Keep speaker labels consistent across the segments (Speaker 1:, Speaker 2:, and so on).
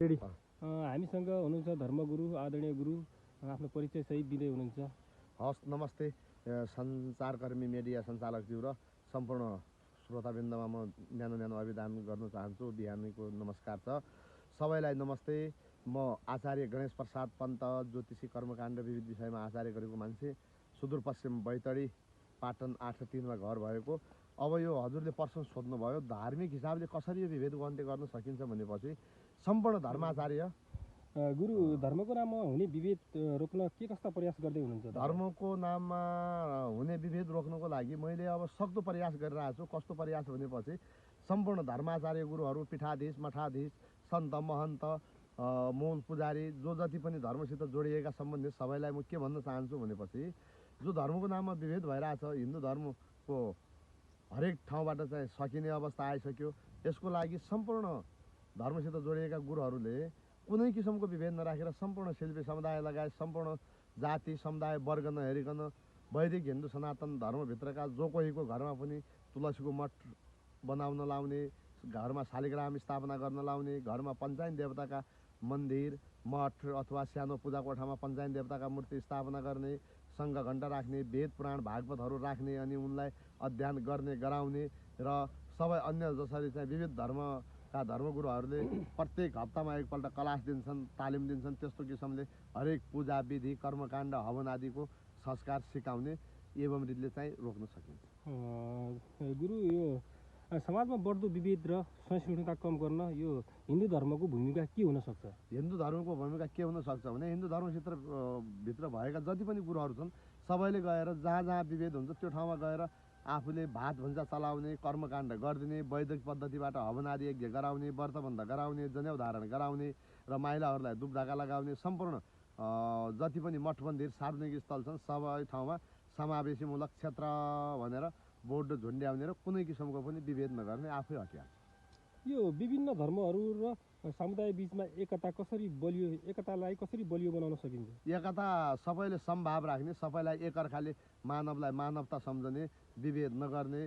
Speaker 1: बैतडी हामीसँग हुनुहुन्छ धर्मगुरु आदरणीय गुरु आफ्नो परिचय सहित दिँदै हुनुहुन्छ।
Speaker 2: हस्, नमस्ते सञ्चारकर्मी मिडिया सञ्चालकज्यू र सम्पूर्ण श्रोतावृन्दमा म न्यानो अभिवादन गर्न चाहन्छु। बिहानीको नमस्कार छ सबैलाई। नमस्ते। म आचार्य गणेश प्रसाद पन्त, ज्योतिषी कर्मकाण्ड विविध विषयमा आचार्य गरेको मान्छे, सुदूरपश्चिम बैतडी पाटन 8-3 मा घर भएको। अब यो हजुरले प्रश्न सोध्नुभयो धार्मिक हिसाबले कसरी यो विभेदको अन्त्य गर्न सकिन्छ भनेपछि सम्पूर्ण धर्माचार्य
Speaker 1: गुरु धर्मको नाममा हुने विभेद रोक्न के कस्ता प्रयास गर्दै हुनुहुन्छ?
Speaker 2: धर्मको नाममा हुने विभेद रोक्नको लागि मैले अब सक्दो प्रयास गरिरहेको छु। कस्तो प्रयास भनेपछि सम्पूर्ण धर्माचार्य गुरुहरू, पीठाधीश, मठाधीश, सन्त, महन्त, मूल पुजारी, जो जति पनि धर्मसित जोडिएका सम्बन्धित सबैलाई म के भन्न चाहन्छु भनेपछि जो धर्मको नाममा विभेद भइरहेछ, हिन्दू धर्मको हरेक ठाउँबाट चाहिँ सकिने अवस्था आइसक्यो। यसको लागि सम्पूर्ण धर्मसित जोडिएका गुरुहरूले कुनै किसिमको विभेद नराखेर सम्पूर्ण शिल्पी समुदाय लगायत सम्पूर्ण जाति समुदाय वर्ग नहेरिकन वैदिक हिन्दू सनातन धर्मभित्रका जो कोहीको घरमा पनि तुलसीको मठ बनाउन लाउने, घरमा शालिग्राम स्थापना गर्न लाउने, घरमा पञ्चायन देवताका मन्दिर मठ अथवा सानो पूजा कोठामा पञ्चायन देवताका मूर्ति स्थापना गर्ने, सङ्घ घण्टा राख्ने, वेद पुराण भागवतहरू राख्ने, अनि उनलाई अध्ययन गर्ने गराउने र सबै अन्य जसरी चाहिँ विविध धर्मका धर्मगुरुहरूले प्रत्येक हप्तामा एकपल्ट क्लास दिन्छन्, तालिम दिन्छन्, त्यस्तो किसिमले हरेक पूजा विधि कर्मकाण्ड हवन आदिको संस्कार सिकाउने एवं रीतिले चाहिँ रोक्न सकिन्छ।
Speaker 1: गुरु, यो समाजमा बढ्दो विभेद र सहिष्णुता कम गर्न यो हिन्दू धर्मको भूमिका के हुन सक्छ?
Speaker 2: हिन्दू धर्मको भूमिका के हुन सक्छ भने हिन्दू धर्मक्षेत्र भित्र भएका जति पनि गुरुहरू छन् सबैले गएर जहाँ जहाँ विभेद हुन्छ त्यो ठाउँमा गएर आफूले भात भुन्जा चलाउने, कर्मकाण्ड गरिदिने, वैदिक पद्धतिबाट हवन आदि यज्ञ गराउने, व्रतबन्ध गराउने, जनेउ धारण गराउने र महिलाहरूलाई धुप ढाका लगाउने, सम्पूर्ण जति पनि मठ मन्दिर सार्वजनिक स्थल छन् सबै ठाउँमा समावेशीमूलक क्षेत्र भनेर बोर्ड झुन्ड्याउने र कुनै किसिमको पनि विभेद नगर्ने आफै हटिहाल्छ।
Speaker 1: यो विभिन्न धर्महरू र समुदाय बिचमा एकतालाई कसरी बलियो बनाउन सकिन्छ?
Speaker 2: एकता सबैले समभाव राख्ने, सबैलाई एकअर्काले मानवलाई मानवता सम्झने, विभेद नगर्ने,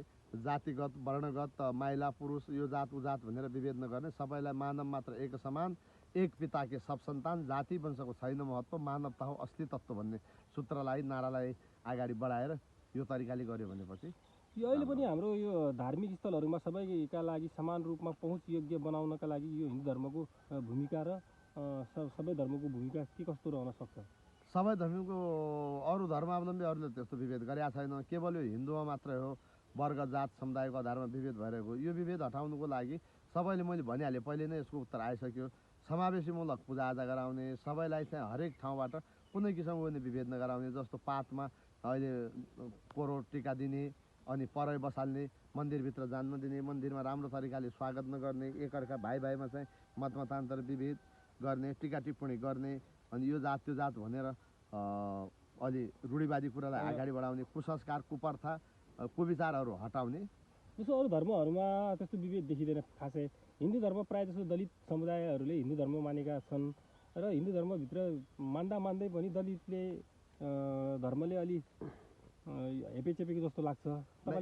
Speaker 2: जातिगत वर्णगत महिला पुरुष यो जात उजात भनेर विभेद नगर्ने, सबैलाई मानव मात्र एक समान, एक पिता के सब सन्तान, जाति वंशको छैन महत्त्व, मानवता हो असली तत्त्व भन्ने सूत्रलाई नारालाई अगाडि बढाएर यो तरिकाले गर्यो भनेपछि
Speaker 1: यो अहिले पनि हाम्रो यो धार्मिक स्थलहरूमा सबैका लागि समान रूपमा पहुँच योग्य बनाउनका लागि यो हिन्दू धर्मको भूमिका र सबै धर्मको भूमिका के कस्तो रहन सक्छ?
Speaker 2: सबै धर्मको अरू धर्मावलम्बीहरूले त्यस्तो विभेद गरेका छैन। केवल यो हिन्दूमा मात्रै हो वर्ग जात समुदायको आधारमा विभेद भइरहेको। यो विभेद हटाउनुको लागि सबैले मैले भनिहालेँ पहिले नै यसको उत्तर आइसक्यो। समावेशीमूलक पूजाआजा गराउने, सबैलाई चाहिँ हरेक ठाउँबाट कुनै किसिमको पनि विभेद नगराउने, जस्तो पातमा अहिले कोरो टिका दिने अनि परै बसाल्ने, मन्दिरभित्र जान नदिने, मन्दिरमा राम्रो तरिकाले स्वागत नगर्ने, एकअर्का भाइ भाइमा चाहिँ मतमतान्तर विभेद गर्ने, टिका टिप्पणी गर्ने, अनि यो जात त्यो जात भनेर अलि रूढिवादी कुरालाई अगाडि बढाउने, कुसंस्कार कुप्रथा कुविचारहरू हटाउने।
Speaker 1: जस्तो अरू धर्महरूमा त्यस्तो विभेद देखिँदैन खासै। हिन्दू धर्म प्रायः जस्तो दलित समुदायहरूले हिन्दू धर्म मानेका छन् र हिन्दू धर्मभित्र मान्दै पनि दलितले धर्मले अलि हेपेचेपेको जस्तो लाग्छ।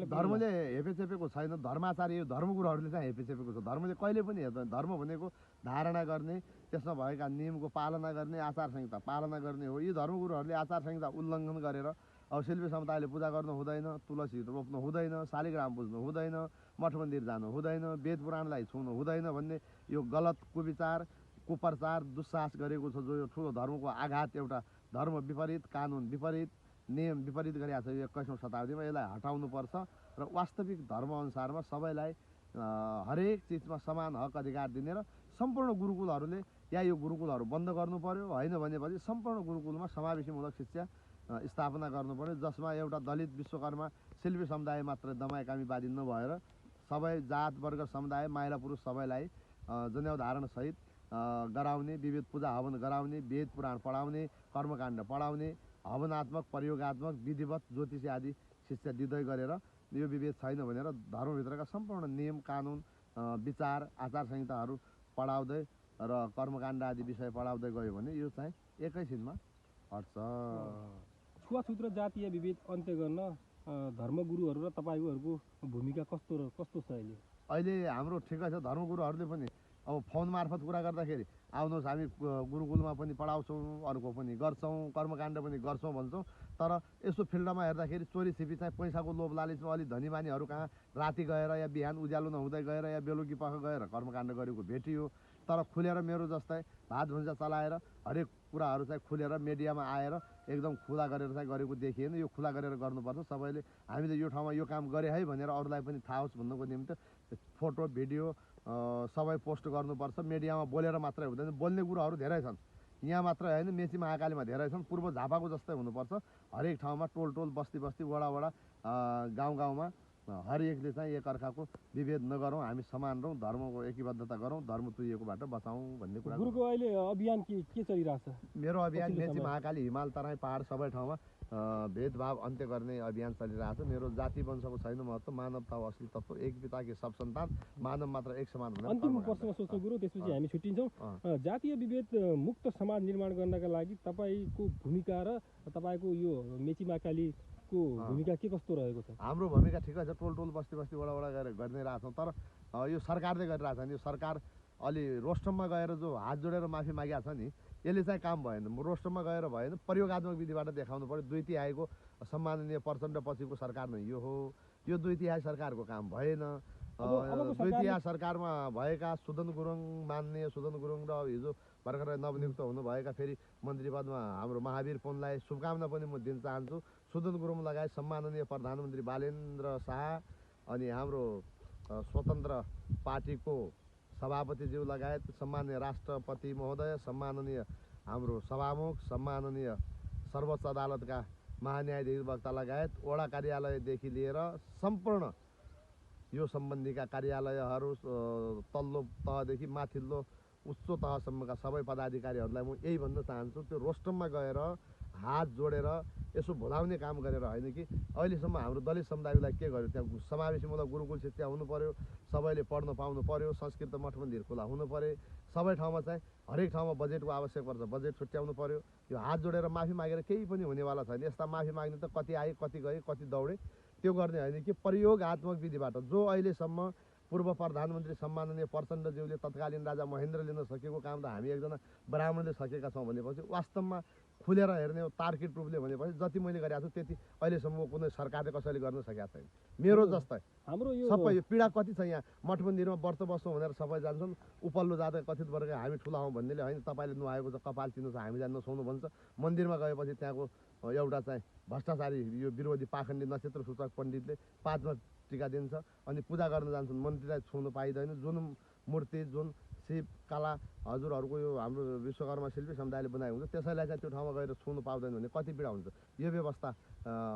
Speaker 2: धर्मले हेपेचेपेको छैन, धर्माचार्य धर्मगुरुहरूले चाहिँ हेपेचेपेको छ। धर्मले कहिले पनि हेर्दैन। धर्म भनेको धारणा गर्ने, त्यसमा भएका नियमको पालना गर्ने, आचार संहिता पालना गर्ने हो। यी धर्मगुरुहरूले आचार संहिता उल्लङ्घन गरेर अब शिल्पी समुदायले पूजा गर्नु हुँदैन, तुलसी रोप्नु हुँदैन, शालिग्राम पुज्नु हुँदैन, मठ मन्दिर जानु हुँदैन, वेद पुराणलाई छुनु हुँदैन भन्ने यो गलत कुविचार कुप्रचार दुस्साहस गरेको छ। जो यो ठुलो धर्मको आघात, एउटा धर्म विपरीत, कानुन विपरीत, नियम विपरीत गरेको छ यो 21औं शताब्दीमा। यसलाई हटाउनुपर्छ र वास्तविक धर्मअनुसारमा सबैलाई हरेक चिजमा समान हक अधिकार दिने र सम्पूर्ण गुरुकुलहरूले या यो गुरुकुलहरू बन्द गर्नु पर्यो, होइन भनेपछि सम्पूर्ण गुरुकुलमा समावेशीमूलक शिक्षा स्थापना गर्नु पर्यो, जसमा एउटा दलित विश्वकर्मा शिल्पी समुदाय मात्र दमाई-कामीवादी नभएर सबै जात वर्ग समुदाय महिला पुरुष सबैलाई जनेउ धारण सहित गराउने, विविध पूजा हवन गराउने, वेद पुराण पढाउने, कर्मकाण्ड पढाउने, हवनात्मक प्रयोगात्मक विधिवत ज्योतिषी आदि शिक्षा दिँदै गरेर यो विभेद छैन भनेर धर्मभित्रका सम्पूर्ण नियम कानुन विचार आचार संहिताहरू पढाउँदै र कर्मकाण्ड आदि विषय पढाउँदै गयो भने यो चाहिँ एकैछिनमा हट्छ।
Speaker 1: छुवाछुत र जातीय विभेद अन्त्य गर्न धर्मगुरुहरू र तपाईँहरूको भूमिका कस्तो छ अहिले?
Speaker 2: अहिले हाम्रो ठिकै छ। धर्मगुरुहरूले पनि अब फोन मार्फत कुरा गर्दाखेरि आउनुहोस् हामी गुरुकुलमा पनि पढाउँछौँ, अर्को पनि गर्छौँ, कर्मकाण्ड पनि गर्छौँ भन्छौँ। तर यसो फिल्डमा हेर्दाखेरि चोरी छिपी चाहिँ पैसाको लोभ लालचमा अलि धनी मानीहरू कहाँ राति गएर या बिहान उज्यालो नहुँदै गएर या बेलुकी पख गएर कर्मकाण्ड गरेको भेटियो। तर खुलेर मेरो जस्तै भात भुन्जा चलाएर हरेक कुराहरू चाहिँ खुलेर मिडियामा आएर एकदम खुला गरेर चाहिँ गरेको देखिएन। यो खुला गरेर गर्नुपर्छ। सबैले हामीले यो ठाउँमा यो काम गरे है भनेर अरूलाई पनि थाहा होस् भन्नुको निम्ति फोटो भिडियो सबै पोस्ट गर्नुपर्छ। मिडियामा बोलेर मात्रै हुँदैन, बोल्ने कुरोहरू धेरै छन्। यहाँ मात्रै होइन, मेची महाकालीमा धेरै छन्। पूर्व झापाको जस्तै हुनुपर्छ। हरेक ठाउँमा टोल टोल बस्ती बस्ती वडा वडा गाउँ गाउँमा हरेकले चाहिँ एकअर्काको विभेद नगरौँ, हामी समान रहौँ, धर्मको एकीबद्धता गरौँ, धर्म तुरिएकोबाट बचाउँ भन्ने कुरा।
Speaker 1: गुरुको अहिले अभियान के चलिरहेछ?
Speaker 2: मेरो अभियान मेची महाकाली हिमाल तराई पहाड सबै ठाउँमा भेदभाव अन्त्य गर्ने अभियान चलिरहेको छ। मेरो जाति वंशको छैन महत्त्व, मानवता हो असली तत्त्व, एक पिताकी सब सन्तान, मानव मात्र एक समान भनेर।
Speaker 1: अन्तिम प्रश्न सोध्छु गुरु, त्यसपछि हामी छुट्टिन्छौँ। जातीय विभेद मुक्त समाज निर्माण गर्नका लागि तपाईँको भूमिका र तपाईँको यो मेची महाकालीको भूमिका के कस्तो रहेको छ?
Speaker 2: हाम्रो भूमिका ठिकै छ। टोल टोल बस्ती बस्ती वडा वडा गएर गर्दै रहेछौँ। तर यो सरकारले गरिरहेछ नि, यो सरकार अलि रोस्टममा गएर जो हात जोडेर माफी मागेको छ नि, यसले चाहिँ काम भएन। रोस्टममा गएर भएन, प्रयोगात्मक विधिबाट देखाउनु पऱ्यो। 2 तिहाईको सम्माननीय प्रचण्ड पछिको सरकार नै यो हो। यो 2 तिहाई सरकारको काम भएन। 2 तिहाई सरकारमा भएका सुदन गुरुङ, माननीय सुदन गुरुङ र हिजो भर्खर नवनियुक्त हुनुभएका फेरि मन्त्री पदमा हाम्रो महावीर पुनलाई शुभकामना पनि म दिन चाहन्छु। सुदन गुरुङ लगायत सम्माननीय प्रधानमन्त्री बालेन्द्र शाह अनि हाम्रो स्वतन्त्र पार्टीको सभापतिज्यू लगायत सम्माननीय राष्ट्रपति महोदय, सम्माननीय हाम्रो सभामुख, सम्माननीय सर्वोच्च अदालतका महान्यायाधिवक्ता लगायत वडा कार्यालयदेखि लिएर सम्पूर्ण यो सम्बन्धीका कार्यालयहरू तल्लो तहदेखि माथिल्लो उच्च तहसम्मका सबै पदाधिकारीहरूलाई म यही भन्न चाहन्छु, त्यो रोस्टममा गएर हात जोडेर यसो भुलाउने काम गरेर होइन कि अहिलेसम्म हाम्रो दलित समुदायलाई के गर्यो, त्यहाँ समावेशीमूलक गुरुकुल शिक्षा हुनु पर्यो, सबैले पढ्न पाउनु पर्यो, संस्कृत मठ मन्दिर खुला हुनु पर्यो, सबै ठाउँमा चाहिँ हरेक ठाउँमा बजेटको आवश्यक पर्छ, बजेट छुट्याउनु पर्यो। यो हात जोडेर माफी मागेर केही पनि हुनेवाला छैन। यस्ता माफी माग्ने त कति आए, कति गए, कति दौडे, त्यो गर्ने होइन कि प्रयोगात्मक विधिबाट जो अहिलेसम्म पूर्व प्रधानमन्त्री सम्माननीय प्रचण्डज्यूले तत्कालीन राजा महेन्द्रले नसकेको काम त हामी एकजना ब्राह्मणले सकेका छौँ भनेपछि वास्तवमा खुलेर हेर्ने हो, तार्किक रूपले भनेपछि जति मैले गरेको छु त्यति अहिलेसम्म कुनै सरकारले कसैले गर्न सकेका छैन। मेरो जस्तै
Speaker 1: हाम्रो यो
Speaker 2: सबै यो पीडा कति छ। यहाँ मठ मन्दिरमा व्रत बस्छौँ भनेर सबै जान्छन्, उपल्लो जाँदा कथित वर्ग हामी ठुला हौँ भन्नेले होइन तपाईँले नुहाएको छ, कपाल चिन्नु छ, हामी जान्न नसौँ भन्छ। मन्दिरमा गएपछि त्यहाँको एउटा चाहिँ भ्रष्टाचारी यो विरोधी पाखण्डी नक्षत्र सूचक पण्डितले 5मा टिका दिन्छ अनि पूजा गर्न जान्छन्, मन्दिरलाई छुनु पाइँदैन। जुन मूर्ति, जुन शिव काला हजुरहरूको यो हाम्रो विश्वकर्मा शिल्पी समुदायले बनाएको हुन्छ त्यसैलाई चाहिँ त्यो ठाउँमा गएर छुनु पाउँदैन भने कति पीडा हुन्छ। यो व्यवस्था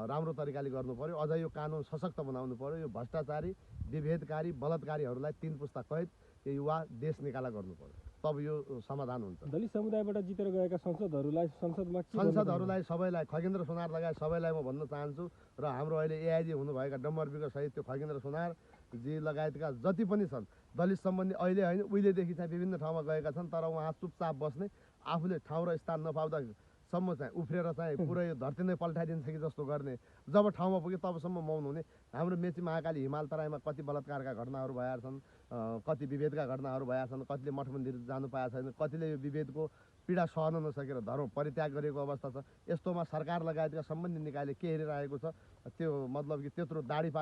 Speaker 2: राम्रो तरिकाले गर्नु पर्यो। अझ यो कानुन सशक्त बनाउनु पर्यो। यो भ्रष्टाचारी, विभेदकारी, बलात्कारीहरूलाई 3 पुस्ता कैद यो युवा देश निकाला गर्नु पर्यो, तब यो समाधान हुन्छ।
Speaker 1: दलित समुदायबाट जितेर गएका
Speaker 2: संसदहरूलाई सबैलाई, खगेन्द्र सुनार लगायत सबैलाई म भन्न चाहन्छु र हाम्रो अहिले एआइजी हुनुभएका डम्बरबिग सहित त्यो खगेन्द्र सुनारजी लगायतका जति पनि छन् दलित सम्बन्धी अहिले होइन उहिलेदेखि चाहिँ विभिन्न ठाउँमा गएका छन्, तर उहाँ चुपचाप बस्ने, आफूले ठाउँ र स्थान नपाउँदासम्म चाहिँ उफ्रेर चाहिँ पुरै धरती नै पल्टाइदिन्छ कि जस्तो गर्ने। जब ठाउँमा पुग्यो तबसम्म मौन हुने। हाम्रो मेची महाकाली हिमाल तराईमा कति बलात्कारका घटनाहरू भएका छन्, कति विभेदका घटनाहरू भएका छन्, कतिले मठ मन्दिर जानु पाएको छैन, कतिले यो विभेदको पीडा सहन नसकेर धर्म परित्याग गरेको अवस्था छ। यस्तोमा सरकार लगायतका सम्बन्धित निकायले के हेरिरहेको छ, त्यो मतलब कि त्यत्रो दाडी पाले